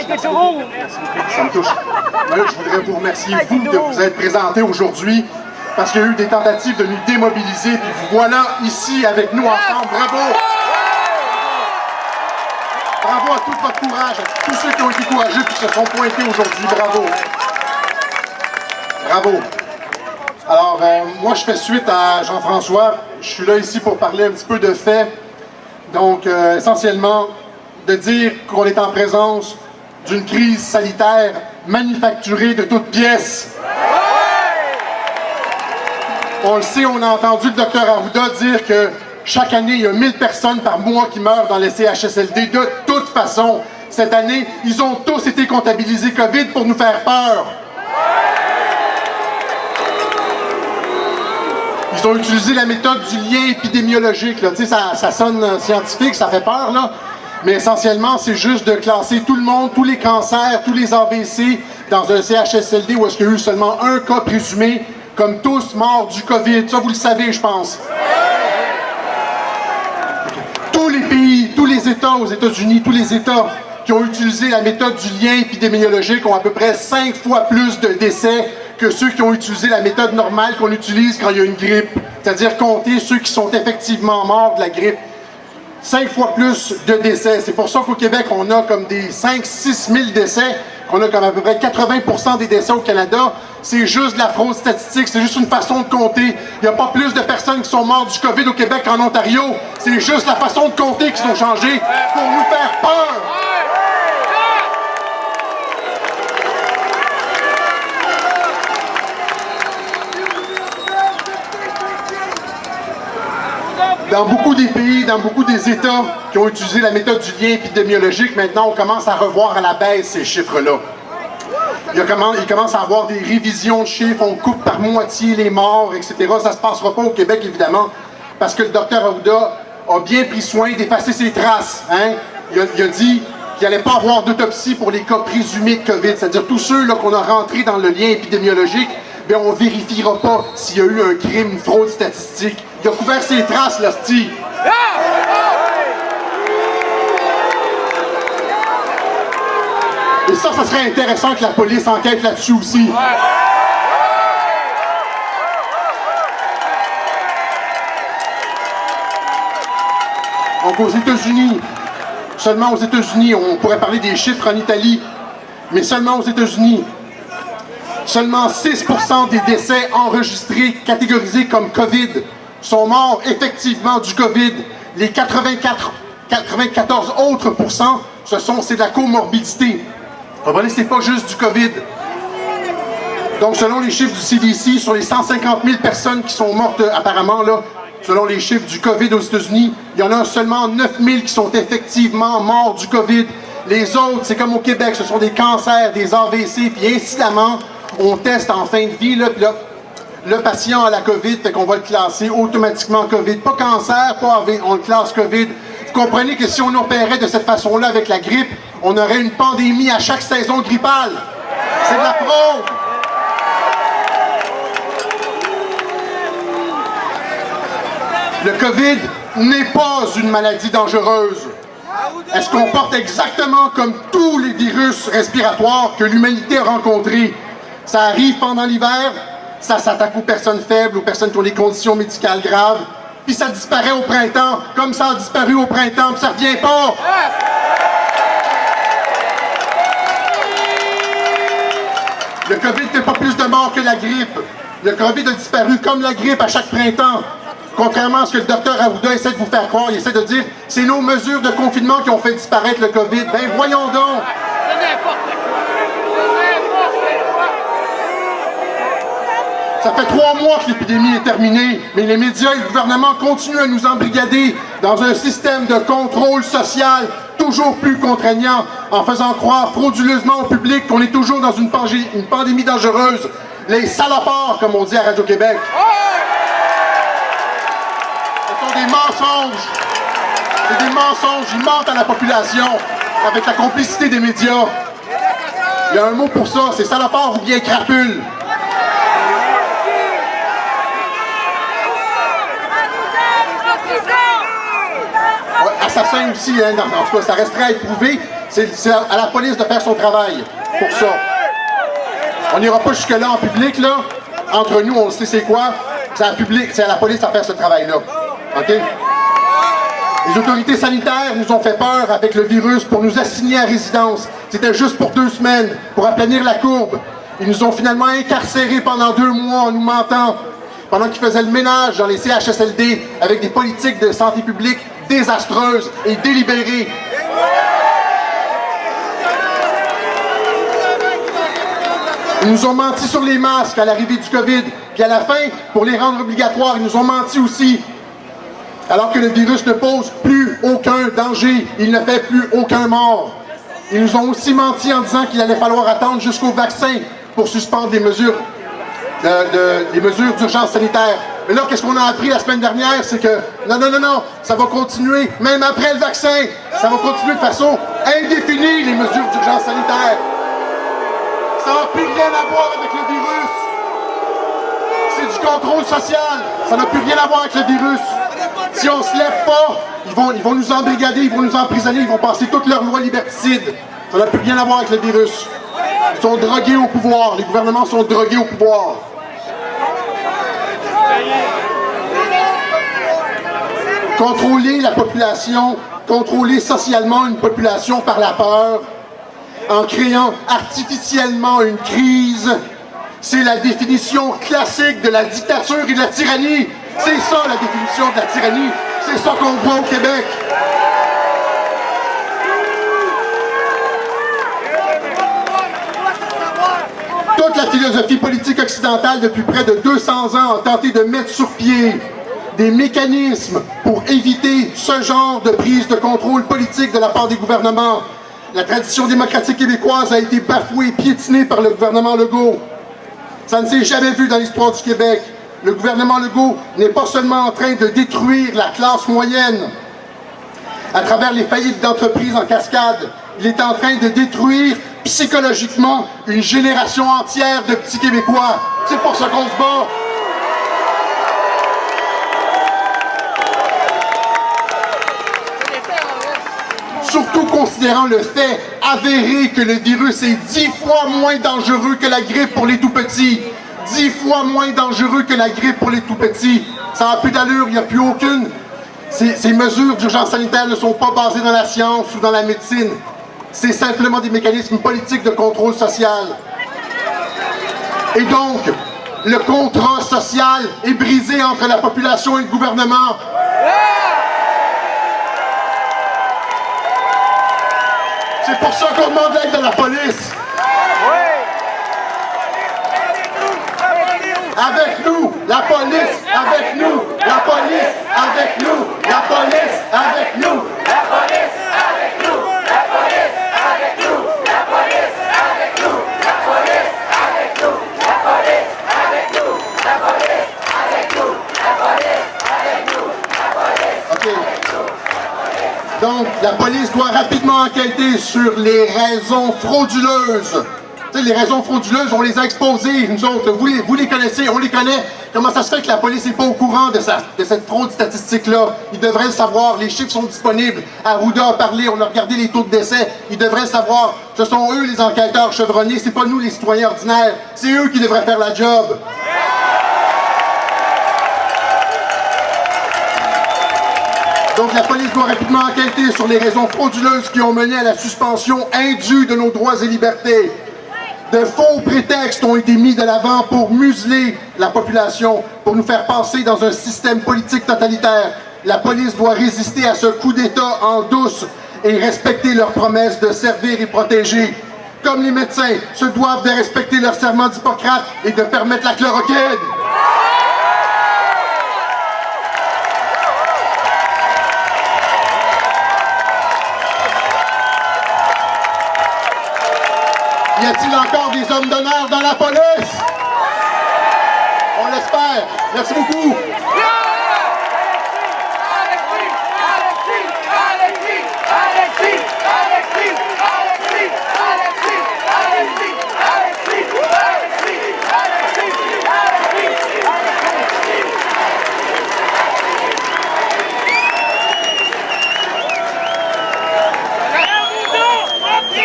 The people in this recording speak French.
Ça me touche. Mais là, je voudrais vous remercier, vous, de vous être présentés aujourd'hui, parce qu'il y a eu des tentatives de nous démobiliser, puis vous voilà ici avec nous ensemble. Bravo! Bravo à tout votre courage, à tous ceux qui ont été courageux et qui se sont pointés aujourd'hui. Bravo! Bravo! Alors, moi, je fais suite à Jean-François. Je suis là ici pour parler un petit peu de faits. Donc, essentiellement, de dire qu'on est en présence d'une crise sanitaire manufacturée de toutes pièces. On le sait, on a entendu le docteur Arruda dire que chaque année, il y a 1000 personnes par mois qui meurent dans les CHSLD. De toute façon, cette année, ils ont tous été comptabilisés COVID pour nous faire peur. Ils ont utilisé la méthode du lien épidémiologique. Là. Tu sais, ça sonne scientifique, ça fait peur, là. Mais essentiellement, c'est juste de classer tout le monde, tous les cancers, tous les AVC dans un CHSLD où est-ce qu'il y a eu seulement un cas présumé, comme tous morts du COVID. Ça, vous le savez, je pense. Tous les pays, tous les États aux États-Unis, tous les États qui ont utilisé la méthode du lien épidémiologique ont à peu près 5 fois plus de décès que ceux qui ont utilisé la méthode normale qu'on utilise quand il y a une grippe. C'est-à-dire compter ceux qui sont effectivement morts de la grippe. 5 fois plus de décès. C'est pour ça qu'au Québec, on a comme des 5-6 000 décès, qu'on a comme à peu près 80% des décès au Canada. C'est juste de la fraude statistique, c'est juste une façon de compter. Il n'y a pas plus de personnes qui sont mortes du COVID au Québec qu'en Ontario. C'est juste la façon de compter qui sont changées pour nous faire peur. Dans beaucoup des pays, dans beaucoup des États qui ont utilisé la méthode du lien épidémiologique, maintenant, on commence à revoir à la baisse ces chiffres-là. Il commence à avoir des révisions de chiffres, on coupe par moitié les morts, etc. Ça ne se passera pas au Québec, évidemment, parce que le docteur Arruda a bien pris soin d'effacer ses traces. Hein? Il a dit qu'il n'allait pas avoir d'autopsie pour les cas présumés de COVID, c'est-à-dire tous ceux qu'on a rentrés dans le lien épidémiologique, bien, on ne vérifiera pas s'il y a eu un crime, une fraude statistique. Il a couvert ses traces, l'hostie. Et ça serait intéressant que la police enquête là-dessus aussi. Donc aux États-Unis, seulement aux États-Unis, on pourrait parler des chiffres en Italie, mais seulement aux États-Unis, seulement 6% des décès enregistrés, catégorisés comme COVID, sont morts effectivement du COVID. Les 94 autres pourcents, c'est de la comorbidité. Vous comprenez, c'est pas juste du COVID. Donc, selon les chiffres du CDC, sur les 150 000 personnes qui sont mortes apparemment, là, selon les chiffres du COVID aux États-Unis, il y en a seulement 9 000 qui sont effectivement morts du COVID. Les autres, c'est comme au Québec, ce sont des cancers, des AVC, puis incidemment, on teste en fin de vie, là, le patient a la COVID, fait qu'on va le classer automatiquement COVID. Pas cancer, pas AVC, on le classe COVID. Vous comprenez que si on opérait de cette façon-là avec la grippe, on aurait une pandémie à chaque saison grippale. C'est de la fraude. Le COVID n'est pas une maladie dangereuse. Est-ce qu'on porte exactement comme tous les virus respiratoires que l'humanité a rencontrés? Ça arrive pendant l'hiver, ça s'attaque aux personnes faibles, aux personnes qui ont des conditions médicales graves, puis ça disparaît au printemps, comme ça a disparu au printemps, puis ça revient pas. Le COVID ne fait pas plus de morts que la grippe. Le COVID a disparu comme la grippe à chaque printemps. Contrairement à ce que le docteur Arruda essaie de vous faire croire, il essaie de dire « c'est nos mesures de confinement qui ont fait disparaître le COVID ». Ben voyons donc! Ça fait 3 mois que l'épidémie est terminée, mais les médias et le gouvernement continuent à nous embrigader dans un système de contrôle social toujours plus contraignant, en faisant croire frauduleusement au public qu'on est toujours dans une pandémie dangereuse. Les salopards, comme on dit à Radio-Québec. Ce sont des mensonges. C'est des mensonges. Ils mentent à la population avec la complicité des médias. Il y a un mot pour ça, c'est salopard ou bien crapule. Ouais, assassin aussi, hein, en tout cas, ça resterait à être prouvé. C'est à la police de faire son travail pour ça. On n'ira pas jusque-là en public, là. Entre nous, on sait c'est quoi. C'est à la police de faire ce travail-là. OK? Les autorités sanitaires nous ont fait peur avec le virus pour nous assigner à résidence. C'était juste pour 2 semaines, pour aplanir la courbe. Ils nous ont finalement incarcérés pendant 2 mois en nous mentant, pendant qu'ils faisaient le ménage dans les CHSLD avec des politiques de santé publique désastreuses et délibérées. Ils nous ont menti sur les masques à l'arrivée du COVID. Puis à la fin, pour les rendre obligatoires, ils nous ont menti aussi. Alors que le virus ne pose plus aucun danger, il ne fait plus aucun mort. Ils nous ont aussi menti en disant qu'il allait falloir attendre jusqu'au vaccin pour suspendre les mesures d'urgence sanitaire. Mais là, qu'est-ce qu'on a appris la semaine dernière? C'est que non, ça va continuer, même après le vaccin. Ça va continuer de façon indéfinie, les mesures d'urgence sanitaire. Ça n'a plus rien à voir avec le virus. C'est du contrôle social. Ça n'a plus rien à voir avec le virus. Si on ne se lève pas, ils vont nous embrigader, ils vont nous emprisonner, ils vont passer toutes leurs lois liberticides. Ça n'a plus rien à voir avec le virus. Ils sont drogués au pouvoir. Les gouvernements sont drogués au pouvoir. Contrôler la population, contrôler socialement une population par la peur, en créant artificiellement une crise, c'est la définition classique de la dictature et de la tyrannie. C'est ça la définition de la tyrannie. C'est ça qu'on voit au Québec. Toute la philosophie politique occidentale depuis près de 200 ans a tenté de mettre sur pied des mécanismes pour éviter ce genre de prise de contrôle politique de la part des gouvernements. La tradition démocratique québécoise a été bafouée, piétinée par le gouvernement Legault. Ça ne s'est jamais vu dans l'histoire du Québec. Le gouvernement Legault n'est pas seulement en train de détruire la classe moyenne à travers les faillites d'entreprises en cascade, il est en train de détruire psychologiquement une génération entière de petits Québécois. C'est pour ça qu'on se bat. Surtout considérant le fait avéré que le virus est 10 fois moins dangereux que la grippe pour les tout-petits. 10 fois moins dangereux que la grippe pour les tout-petits. Ça n'a plus d'allure, il n'y a plus aucune. Ces mesures d'urgence sanitaire ne sont pas basées dans la science ou dans la médecine. C'est simplement des mécanismes politiques de contrôle social. Et donc, le contrat social est brisé entre la population et le gouvernement. C'est pour ça qu'on demande l'aide de la police. Avec nous, la police, avec nous, la police, avec nous, la police, avec nous, la police, avec nous, la police, avec nous, la police, avec nous, la police, avec nous, la police, avec nous, la police, avec nous, la police, avec nous, la police. OK. Donc, la police doit rapidement enquêter sur les raisons frauduleuses. Tu sais, les raisons frauduleuses, on les a exposées, nous autres. Vous les connaissez, on les connaît. Comment ça se fait que la police n'est pas au courant de cette fraude statistique-là? Ils devraient le savoir. Les chiffres sont disponibles. Arruda a parlé, on a regardé les taux de décès. Ils devraient le savoir. Ce sont eux les enquêteurs chevronnés, c'est pas nous les citoyens ordinaires. C'est eux qui devraient faire la job. Donc la police doit rapidement enquêter sur les raisons frauduleuses qui ont mené à la suspension indue de nos droits et libertés. De faux prétextes ont été mis de l'avant pour museler la population, pour nous faire passer dans un système politique totalitaire. La police doit résister à ce coup d'État en douce et respecter leurs promesses de servir et protéger. Comme les médecins se doivent de respecter leur serment d'Hippocrate et de permettre la chloroquine. Y a-t-il encore des hommes d'honneur dans la police? On l'espère. Merci beaucoup.